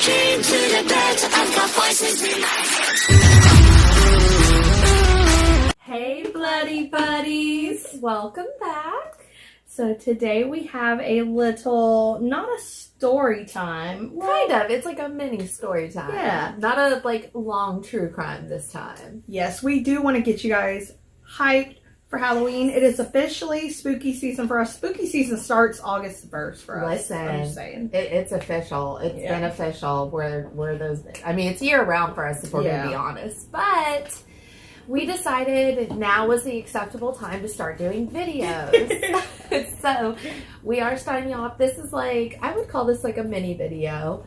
Came to the bed, I've got voices in my head. Hey bloody buddies, welcome back. So today we have a little, not a story time. Kind of. It's like a mini story time. Yeah. Not a long true crime this time. Yes, we do want to get you guys hyped for Halloween. It is officially spooky season for us. Spooky season starts August 1st for us. Listen, I'm just saying. it's official. It's been official. We're those. I mean, it's year round for us if we're going to be honest. But we decided now was the acceptable time to start doing videos. So we are starting off. This is I would call this like a mini video.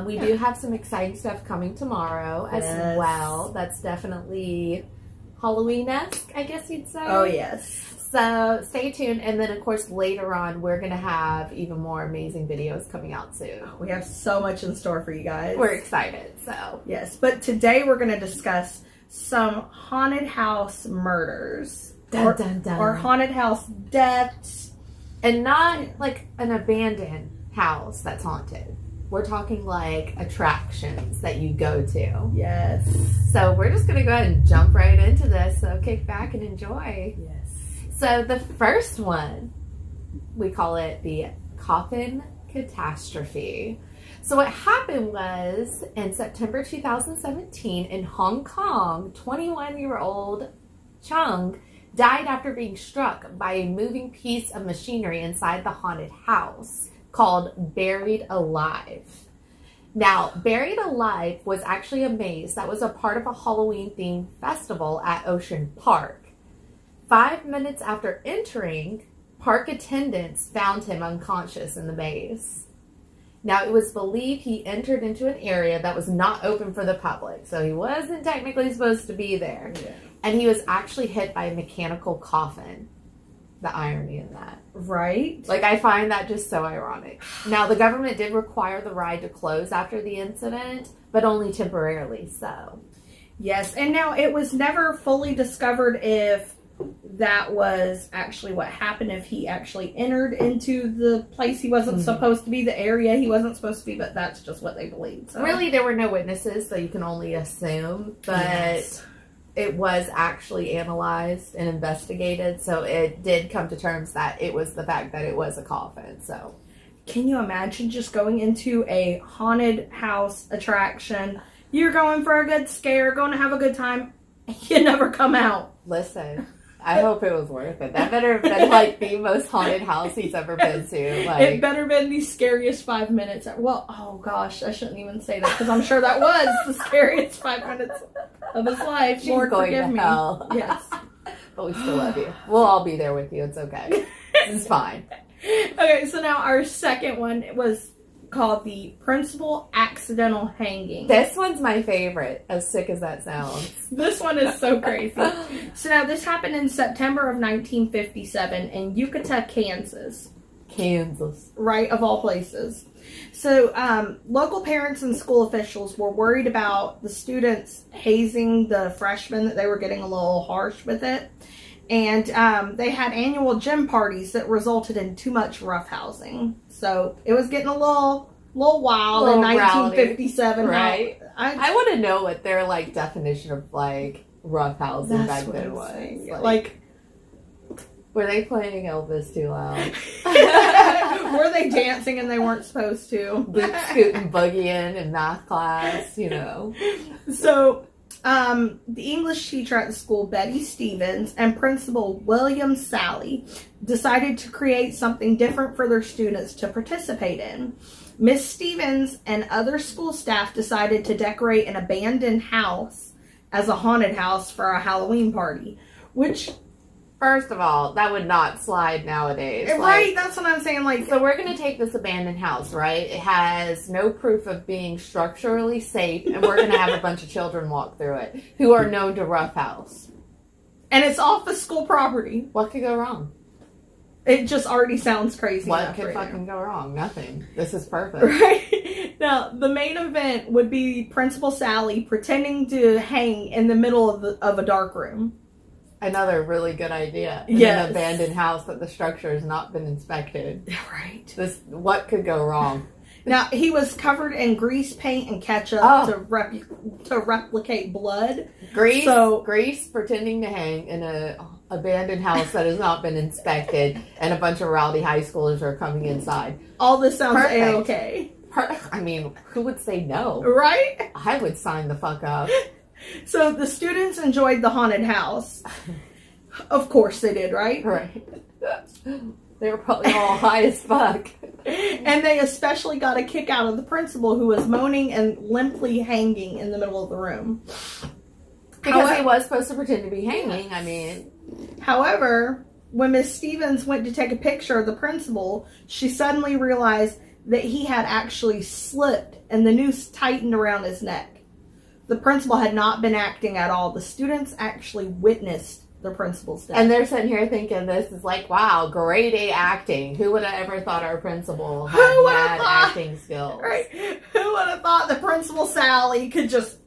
We do have some exciting stuff coming tomorrow as well. That's definitely Halloween-esque, I guess you'd say. Oh, yes. So stay tuned. And then, of course, later on, we're going to have even more amazing videos coming out soon. We have so much in store for you guys. We're excited. So yes, but today we're going to discuss some haunted house murders. Dun, dun, dun. Or haunted house deaths. And not like an abandoned house that's haunted. We're talking like attractions that you go to. Yes. So we're just going to go ahead and jump right into this. So kick back and enjoy. Yes. So the first one, we call it the Coffin Catastrophe. So what happened was in September 2017 in Hong Kong, 21-year-old Chung died after being struck by a moving piece of machinery inside the haunted house called Buried Alive. Now, Buried Alive was actually a maze that was a part of a Halloween-themed festival at Ocean Park. 5 minutes after entering, park attendants found him unconscious in the maze. Now, it was believed he entered into an area that was not open for the public, so he wasn't technically supposed to be there. Yeah. And he was actually hit by a mechanical coffin. The irony in that. Right? I find that just so ironic. Now, the government did require the ride to close after the incident, but only temporarily so. Yes, and now it was never fully discovered if that was actually what happened, if he actually entered into the place he wasn't supposed to be, the area he wasn't supposed to be, but that's just what they believed. So. Really, there were no witnesses, so you can only assume, but it was actually analyzed and investigated, so it did come to terms that it was the fact that it was a coffin. So, can you imagine just going into a haunted house attraction? You're going for a good scare, going to have a good time, and you never come out. Listen, I hope it was worth it. That better have been the most haunted house he's ever been to. It better have been the scariest 5 minutes. Well, oh gosh, I shouldn't even say that because I'm sure that was the scariest 5 minutes of his life. She's Lord, going forgive to me. hell. Yes. But we still love you. We'll all be there with you. It's okay. It's fine. Okay, so now our second one was called the Principal Accidental Hanging. This one's my favorite, as sick as that sounds. This one is so crazy. So now this happened in September of 1957 in Ukiah, Kansas. Kansas. Right, of all places. So local parents and school officials were worried about the students hazing the freshmen, that they were getting a little harsh with it. And they had annual gym parties that resulted in too much roughhousing. So it was getting a little wild in 1957. Right. I want to know what their definition of roughhousing back then was. Were they playing Elvis too loud? Were they dancing and they weren't supposed to? Boot scooting, boogieing in math class, So the English teacher at the school, Betty Stevens, and Principal William Sally decided to create something different for their students to participate in. Miss Stevens and other school staff decided to decorate an abandoned house as a haunted house for a Halloween party, which... First of all, that would not slide nowadays. Right, that's what I'm saying. So we're going to take this abandoned house, right? It has no proof of being structurally safe, and we're going to have a bunch of children walk through it who are known to roughhouse. And it's off the school property. What could go wrong? It just already sounds crazy. What could fucking go wrong? Nothing. This is perfect. Right? Now, the main event would be Principal Sally pretending to hang in the middle of a dark room. Another really good idea. In an abandoned house that the structure has not been inspected. Right. What could go wrong? Now, he was covered in grease paint and ketchup to replicate blood. Grease pretending to hang in a abandoned house that has not been inspected, and a bunch of rowdy high schoolers are coming inside. All this sounds A-okay. I mean, who would say no? Right? I would sign the fuck up. So the students enjoyed the haunted house. Of course they did, right? Right. They were probably all high as fuck. And they especially got a kick out of the principal, who was moaning and limply hanging in the middle of the room. Because he was supposed to pretend to be hanging, I mean. However, when Miss Stevens went to take a picture of the principal, she suddenly realized that he had actually slipped and the noose tightened around his neck. The principal had not been acting at all. The students actually witnessed the principal's death. And they're sitting here thinking this is like, wow, grade A acting. Who would have ever thought our principal had mad acting skills? Right. Who would have thought the Principal Sally could just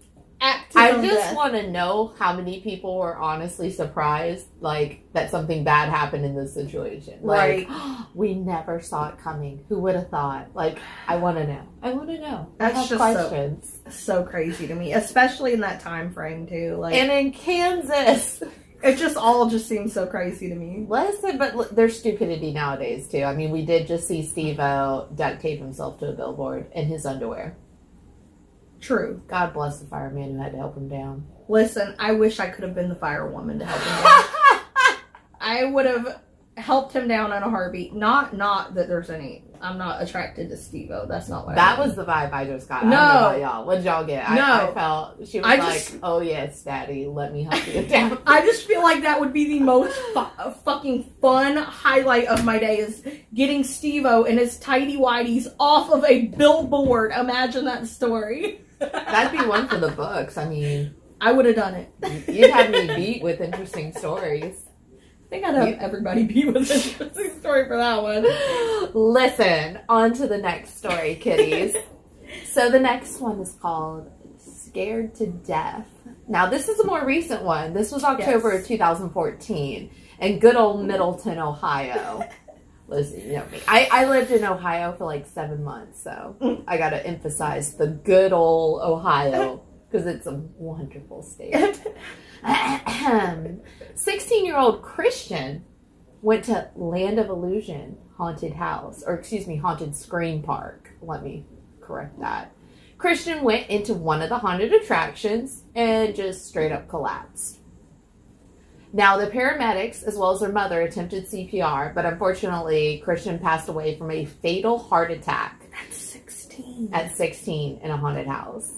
act to I them just death? want to know how many people were honestly surprised, like, that something bad happened in this situation. Like, right. We never saw it coming. Who would have thought? Like, I want to know. I want to know. That's I have just questions. So crazy to me, especially in that time frame too. Like, and in Kansas. It just all seems so crazy to me. Listen, but there's stupidity nowadays too. I mean, we did just see Steve-O duct tape himself to a billboard in his underwear. True. God bless the fireman who had to help him down. Listen, I wish I could have been the firewoman to help him down. I would have helped him down in a heartbeat. Not that there's any. I'm not attracted to Steve-O. That's not what that was the vibe I just got. No. I don't know about y'all. What did y'all get? No. I felt she was oh yes, daddy, let me help you down. I just feel like that would be the most fucking fun highlight of my day, is getting Steve-O and his tidy whities off of a billboard. Imagine that story. That'd be one for the books. I mean, I would have done it. You'd have me beat with interesting stories. I think I'd have everybody beat with an interesting story for that one. Listen, on to the next story, kiddies. So the next one is called Scared to Death. Now, this is a more recent one. This was October of 2014 in good old Middleton, Ohio. Listen, you know me. I lived in Ohio for like 7 months, so I got to emphasize the good old Ohio because it's a wonderful state. 16-year-old Christian went to Land of Illusion haunted house, or excuse me, haunted scream park. Let me correct that. Christian went into one of the haunted attractions and just straight up collapsed. Now, the paramedics, as well as their mother, attempted CPR, but unfortunately, Christian passed away from a fatal heart attack. At 16. At 16 in a haunted house.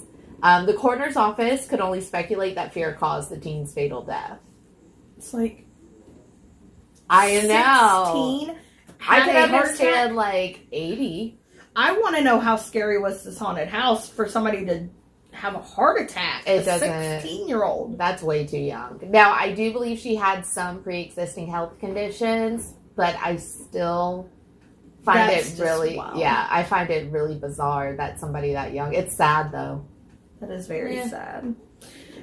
The coroner's office could only speculate that fear caused the teen's fatal death. It's like, I know. 16? I can understand like 80. I want to know how scary was this haunted house for somebody to have a heart attack. It a doesn't. 16-year-old. That's way too young. Now, I do believe she had some pre-existing health conditions, but I still find it really, I find it really bizarre that somebody that young. It's sad though. That is very sad.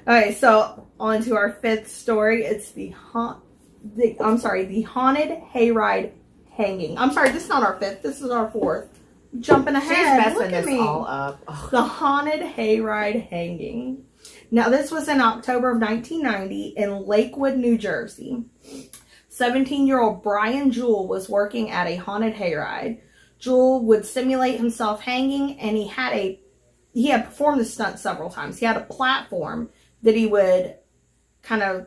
Okay, so on to our fifth story. It's the haunted Hayride hanging. I'm sorry, this is not our fifth. This is our fourth. Jumping ahead. She's messing this all up. Ugh. The haunted Hayride hanging. Now, this was in October of 1990 in Lakewood, New Jersey. 17-year-old Brian Jewell was working at a haunted hayride. Jewell would simulate himself hanging, and he had performed this stunt several times. He had a platform that he would kind of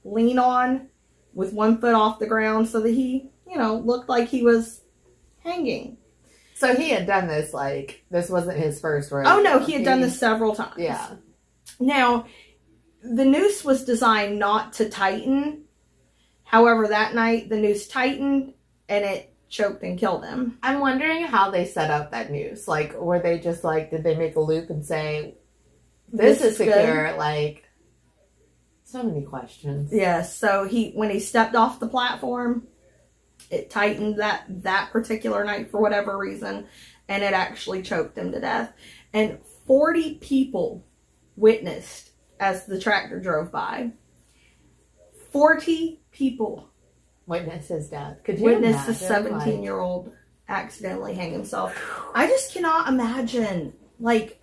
lean on with one foot off the ground so that he, looked like he was hanging. So he had done this, this wasn't his first rodeo. Oh, no, he had done this several times. Yeah. Now, the noose was designed not to tighten. However, that night, the noose tightened, and it choked and killed him. I'm wondering how they set up that noose. Were they just did they make a loop and say, this is secure? Good. So many questions. Yes. So when he stepped off the platform, it tightened that particular night for whatever reason, and it actually choked him to death. And 40 people witnessed as the tractor drove by. 40 people witnessed his death. Could you witnessed imagine? a 17-year-old accidentally hang himself. I just cannot imagine, like,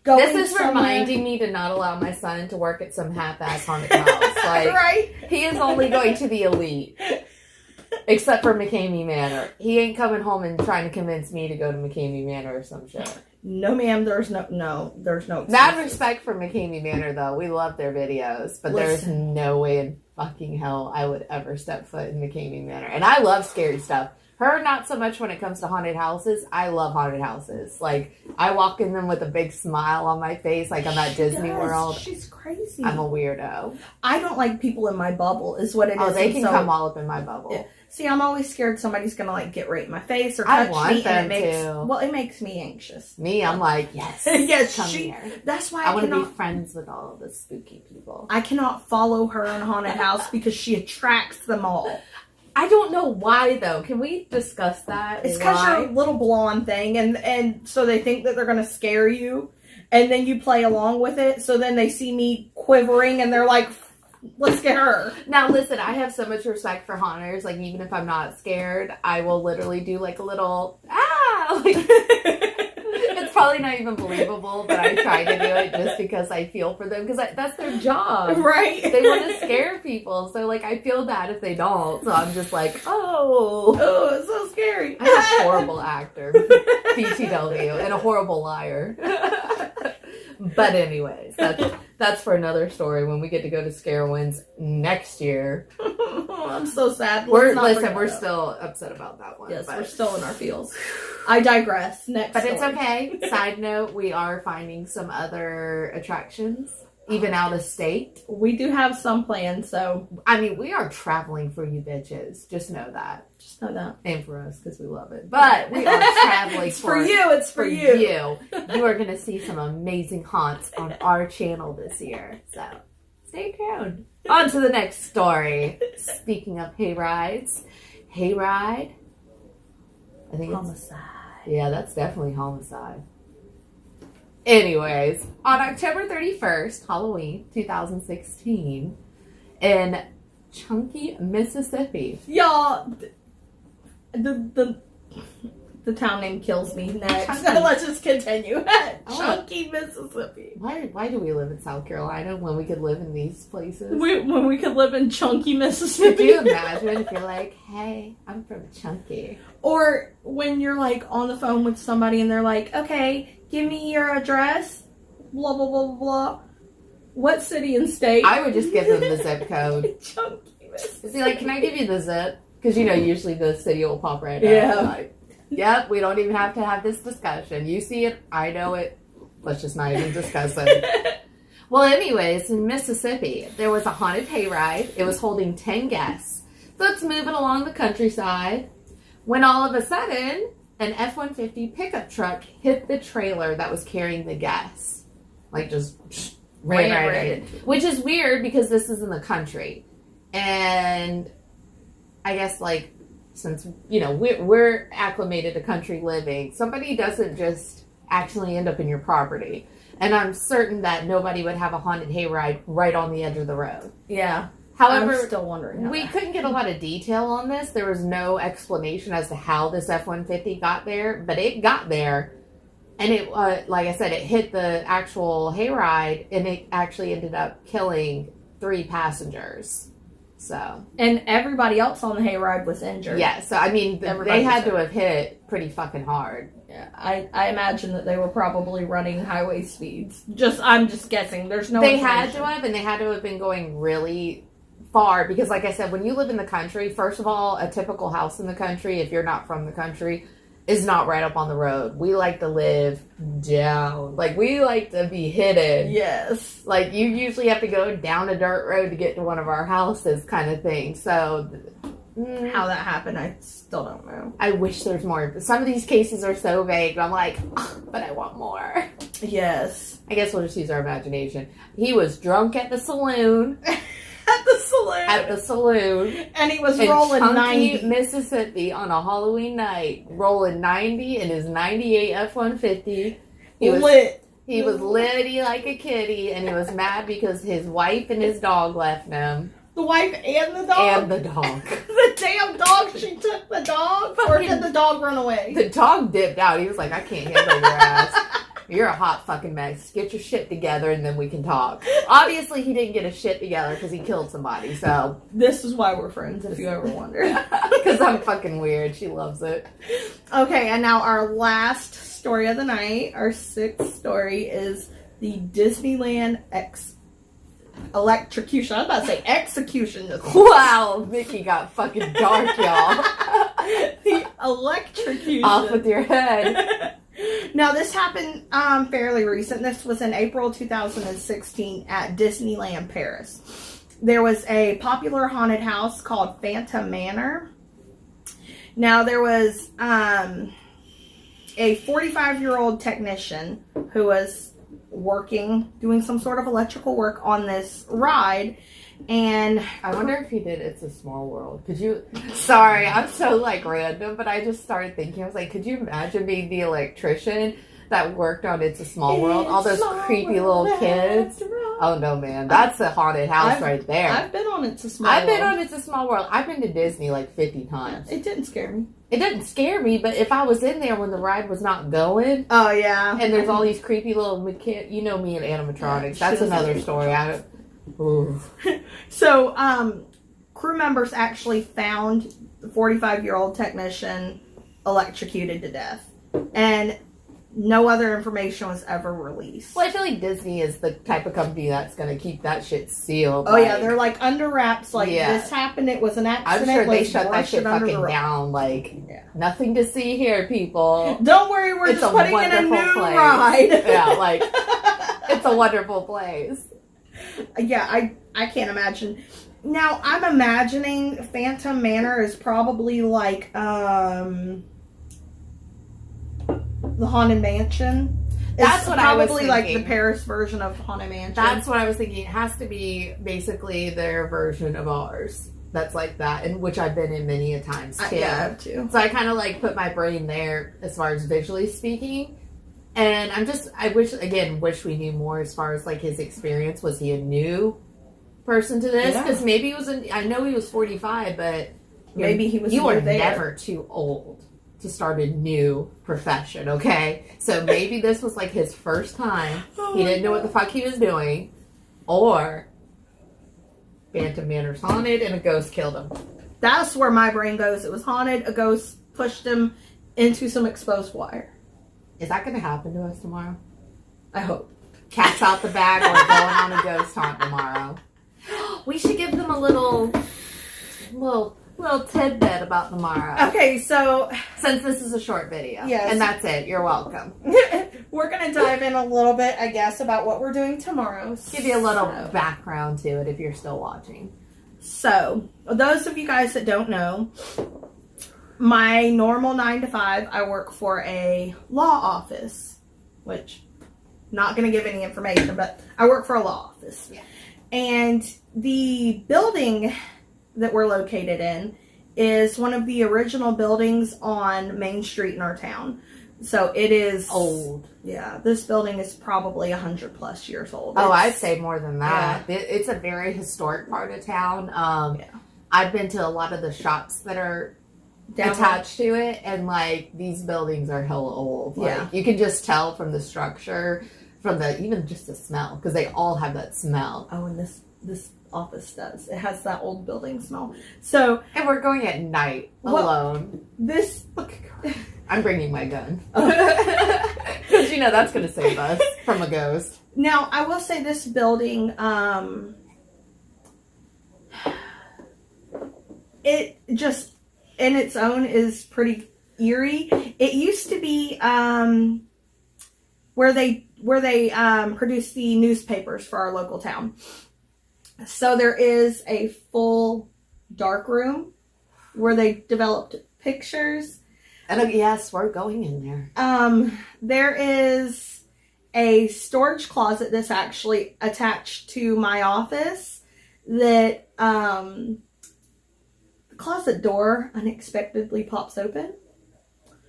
going This is somewhere. reminding me to not allow my son to work at some half-ass haunted house. Like, Right? he is only going to the elite. Except for McCamey Manor. He ain't coming home and trying to convince me to go to McCamey Manor or some shit. No, ma'am, there's no Mad excuses. respect for McCamey Manor, though. We love their videos. But there's no way in fucking hell I would ever step foot in McCamey Manor. And I love scary stuff. Her, not so much when it comes to haunted houses. I love haunted houses. Like, I walk in them with a big smile on my face like I'm at Disney World. She's crazy. I'm a weirdo. I don't like people in my bubble, is what it is. Oh, they And can come all up in my bubble. Yeah. See, I'm always scared somebody's gonna, like, get right in my face or touch me. And it makes me anxious. Me, I'm like, yes. Yes, come here. That's why I want to be friends with all of the spooky people. I cannot follow her in a haunted house because she attracts them all. I don't know why, though. Can we discuss that? It's because you're a little blonde thing, and so they think that they're going to scare you, and then you play along with it, so then they see me quivering, and they're like, let's get her. Now, listen, I have so much respect for haunters. Like, even if I'm not scared, I will literally do, like, a little, like, it's probably not even believable, but I try to do it just because I feel for them, because that's their job. Right. They want to scare people, so, like, I feel bad if they don't, so I'm just like, oh, it's so scary. I'm a horrible actor, BTW, and a horrible liar. But anyways, that's for another story when we get to go to Scarewinds next year. I'm so sad. We're still upset about that one. Yes, but we're still in our feels. I digress. Next But story. it's okay. Side note, we are finding some other attractions, even out of state. We do have some plans, so. I mean, we are traveling for you bitches. Just know that. Just know that. And for us, because we love it. But we are traveling It's for you. It's for you. You are going to see some amazing haunts on our channel this year. So, stay tuned. On to the next story. Speaking of hayrides. Hayride. I think Homicide. Yeah, that's definitely homicide. Anyways, on October 31st, Halloween 2016, in Chunky, Mississippi. Y'all, the town name kills me. Next. Chunky. Let's just continue. Chunky, Mississippi. Why do we live in South Carolina when we could live in these places? When we could live in Chunky, Could Mississippi. you imagine if you're like, hey, I'm from Chunky? Or when you're like on the phone with somebody and they're like, okay, give me your address, blah, blah, blah, blah, blah. What city and state? I would just give them the zip code. Chunky, Mississippi. See, like, can I give you the zip? Because, usually the city will pop right up. Yeah. Like, yep, we don't even have to have this discussion. You see it, I know it. Let's just not even discuss it. Well, anyways, in Mississippi, there was a haunted hayride. It was holding 10 guests. So it's moving along the countryside. When all of a sudden, an F-150 pickup truck hit the trailer that was carrying the guests. Like, just ran right in. Which is weird because this is in the country. And I guess, like, since, we're acclimated to country living, somebody doesn't just actually end up in your property. And I'm certain that nobody would have a haunted hayride right on the edge of the road. Yeah. However, I'm still wondering. We couldn't get a lot of detail on this. There was no explanation as to how this F-150 got there, but it got there. And it, like I said, it hit the actual hayride, and it actually ended up killing 3 passengers. So. And everybody else on the hayride was injured. Yeah, so I mean, they had to have hit pretty fucking hard. Yeah, I imagine that they were probably running highway speeds. I'm just guessing. There's no They information. had to have, and they had to have been going really far, because like I said, when you live in the country, first of all, a typical house in the country, if you're not from the country, is not right up on the road. We like to live down. Like, we like to be hidden. Yes. Like, you usually have to go down a dirt road to get to one of our houses, kind of thing. So, how that happened, I still don't know. I wish there's more. Some of these cases are so vague. I'm like, but I want more. Yes. I guess we'll just use our imagination. He was drunk at the saloon. At the saloon. And he was in rolling Chunky, 90. Mississippi on a Halloween night. Rolling 90 in his 98 F-150. He was lit like a kitty, and he was mad because his wife and his dog left him. The wife and the dog? And the dog. The damn dog. She took the dog? Or did the dog run away? The dog dipped out. He was like, I can't handle your ass. You're a hot fucking mess. Get your shit together and then we can talk. Obviously, he didn't get his shit together because he killed somebody, so. This is why we're friends, if you ever wondered. Because I'm fucking weird. She loves it. Okay, and now our last story of the night, our sixth story, is the Disneyland electrocution. I was about to say execution. Wow, Mickey got fucking dark, y'all. The electrocution. Off with your head. Now, this happened fairly recent. This was in April 2016 at Disneyland Paris. There was a popular haunted house called Phantom Manor. Now, there was a 45-year-old technician who was doing some sort of electrical work on this ride, and I wonder if he did It's a Small World. Sorry, I'm so like random, but I just started thinking, I was like, could you imagine being the electrician that worked on It's a Small World? All those creepy little kids. Oh no, man, that's a haunted house right there. I've been on It's a Small World. I've been on It's a Small World. I've been to Disney like 50 times. It didn't scare me. It didn't scare me, but if I was in there when the ride was not going, oh yeah, and there's all these creepy little you know me and animatronics. That's another story. So, crew members actually found the 45-year-old technician electrocuted to death, and no other information was ever released. Well, I feel like Disney is the type of company that's going to keep that shit sealed. Oh, yeah, they're like under wraps, like this happened, it was an accident. I'm sure they shut that shit fucking down, like, nothing to see here, people. Don't worry, we're just putting in a new ride. Yeah, like, it's a wonderful place. Yeah, I can't imagine. Now, I'm imagining Phantom Manor is probably like, the Haunted Mansion. That's what I was thinking. Probably like the Paris version of Haunted Mansion. That's what I was thinking. It has to be basically their version of ours. That's like that, and which I've been in many a times too. Yeah, I have too. So I kind of like put my brain there as far as visually speaking. And I wish we knew more as far as like his experience. Was he a new person to this? Because maybe he was. I know he was 45, but maybe he was. You are never too old to start a new profession, okay? So maybe this was like his first time. He didn't know what the fuck he was doing. Or Phantom Manor's haunted and a ghost killed him. That's where my brain goes. It was haunted, a ghost pushed him into some exposed wire. Is that going to happen to us tomorrow? I hope. Cat's out the bag or going on a ghost hunt tomorrow. We should give them a little tidbit about tomorrow. Okay, so since this is a short video, yes, and that's it, you're welcome. We're gonna dive in a little bit, I guess, about what we're doing tomorrow. Give you a little background to it if you're still watching. So, those of you guys that don't know, my normal 9 to 5, I work for a law office, which not gonna give any information, but I work for a law office. Yeah. And the building that we're located in is one of the original buildings on Main Street in our town. So it is old. Yeah, this building is probably 100 plus years old. I'd say more than that. Yeah. It's a very historic part of town. I've been to a lot of the shops that are attached to it, and like these buildings are hella old. Like, you can just tell from the structure, from even just the smell, because they all have that smell. Oh, and this office does. It has that old building smell. So, and we're going at night alone. I'm bringing my gun because that's going to save us from a ghost. Now, I will say this building, it just in its own is pretty eerie. It used to be where they produce the newspapers for our local town. So there is a full dark room where they developed pictures. And yes, we're going in there. There is a storage closet that's actually attached to my office that the closet door unexpectedly pops open.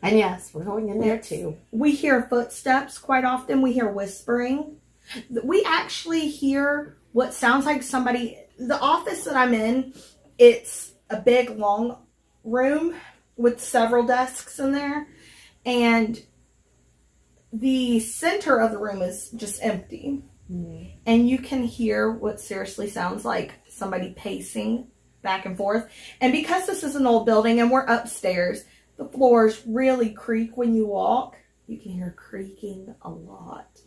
And yes, we're going in there too. We hear footsteps quite often. We hear whispering. We actually hear what sounds like somebody the office that I'm in, it's a big, long room with several desks in there. And the center of the room is just empty. Mm-hmm. And you can hear what seriously sounds like somebody pacing back and forth. And because this is an old building and we're upstairs, the floors really creak when you walk. You can hear creaking a lot.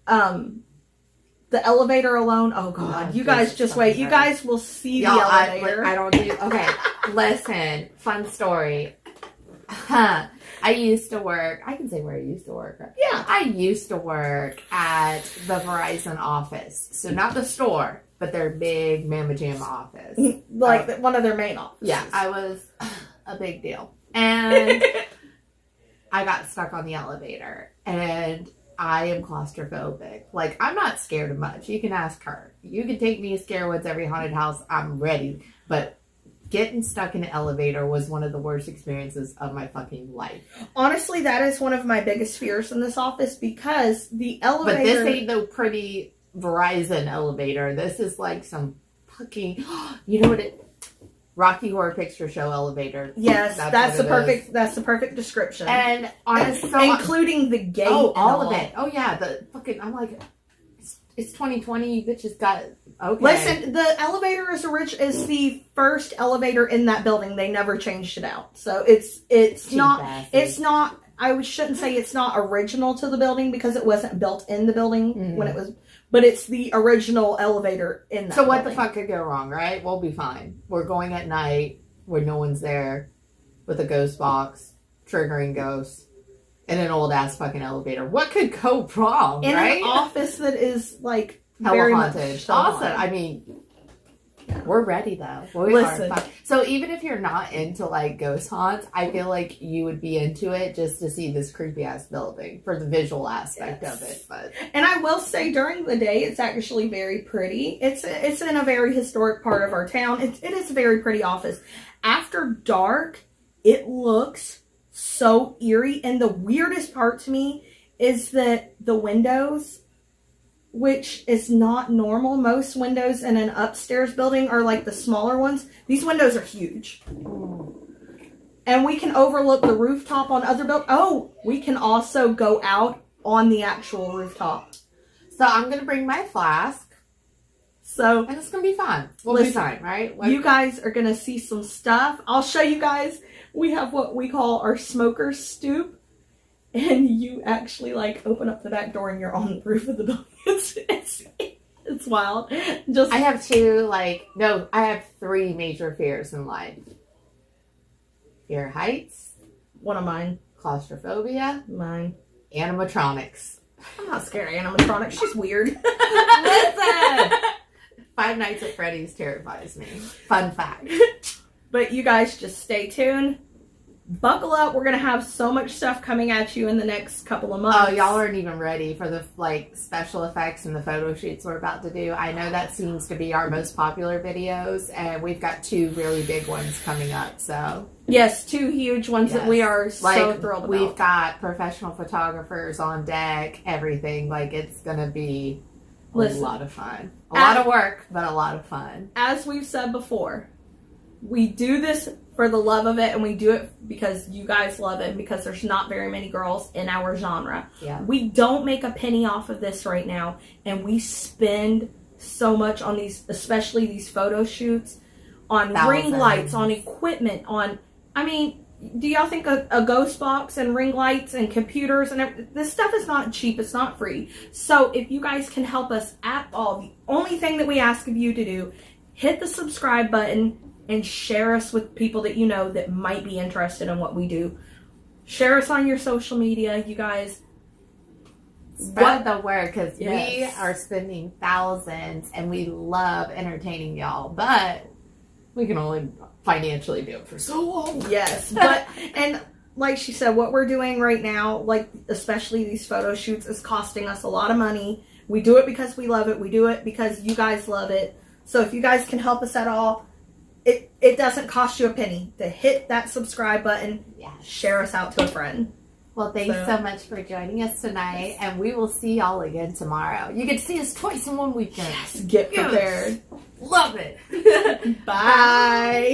The elevator alone, oh God, you guys just wait. You guys will see the elevator. I don't do, okay, listen, fun story. I used to work, I can say where I used to work. Right? Yeah. I used to work at the Verizon office. So not the store, but their big Mamma Jamma office. Like one of their main offices. Yeah, I was a big deal. And I got stuck on the elevator. And I am claustrophobic. Like, I'm not scared of much. You can ask her. You can take me to Scarewoods every haunted house. I'm ready. But getting stuck in an elevator was one of the worst experiences of my fucking life. Honestly, that is one of my biggest fears in this office because the elevator... But this ain't no pretty Verizon elevator. This is like some fucking... You know what it... Rocky Horror Picture Show elevator. Yes, that's the perfect description. And honestly, including the gate. Oh, all of it. Oh yeah, the fucking. I'm like, it's 2020. You bitches got okay. Listen, the elevator is the first elevator in that building. They never changed it out, so it's not. It's not. I shouldn't say it's not original to the building because it wasn't built in the building when it was. But it's the original elevator in that. So what the fuck could go wrong, right? We'll be fine. We're going at night where no one's there with a ghost box, triggering ghosts, in an old ass fucking elevator. What could go wrong, in right? an office that is like hella very haunted. Much Awesome. I mean, we're ready though. Listen. So even if you're not into like ghost haunts, I feel like you would be into it just to see this creepy ass building for the visual aspect of it. But and I will say during the day it's actually very pretty. It's in a very historic part of our town. It is a very pretty office. After dark, it looks so eerie. And the weirdest part to me is that the windows, which is not normal. Most windows in an upstairs building are like the smaller ones. These windows are huge. And we can overlook the rooftop on other buildings. Oh, we can also go out on the actual rooftop. So I'm going to bring my flask. And it's going to be fun. We'll be fine, right? You guys are going to see some stuff. I'll show you guys. We have what we call our smoker's stoop. And you actually like open up the back door and you're on the roof of the building. It's wild. I have I have 3 major fears in life. Fear of heights. One of mine. Claustrophobia. Mine. Animatronics. I'm not scared of animatronics. She's weird. Listen! Five Nights at Freddy's terrifies me. Fun fact. But you guys just stay tuned. Buckle up. We're going to have so much stuff coming at you in the next couple of months. Oh, y'all aren't even ready for the special effects and the photo shoots we're about to do. I know that seems to be our most popular videos, and we've got 2 really big ones coming up. So yes, 2 huge ones that we are so thrilled about. We've got professional photographers on deck, everything. It's going to be a lot of fun. A lot of work, but a lot of fun. As we've said before, we do this for the love of it, and we do it because you guys love it, because there's not very many girls in our genre. Yeah. We don't make a penny off of this right now, and we spend so much on these, especially these photo shoots, on ring lights, on equipment, do y'all think a ghost box and ring lights and computers and everything, this stuff is not cheap, it's not free. So if you guys can help us at all, the only thing that we ask of you to do, hit the subscribe button and share us with people that you know that might be interested in what we do. Share us on your social media, you guys. Spread the word, because we are spending thousands and we love entertaining y'all, but we can only financially do it for so long. Yes, but, and like she said, what we're doing right now, especially these photo shoots, is costing us a lot of money. We do it because we love it. We do it because you guys love it. So if you guys can help us at all, it doesn't cost you a penny to hit that subscribe button. Share us out to a friend. Well, thanks so much for joining us tonight, and we will see y'all again tomorrow. You get to see us twice in one weekend. Yes, get prepared. Love it. Bye.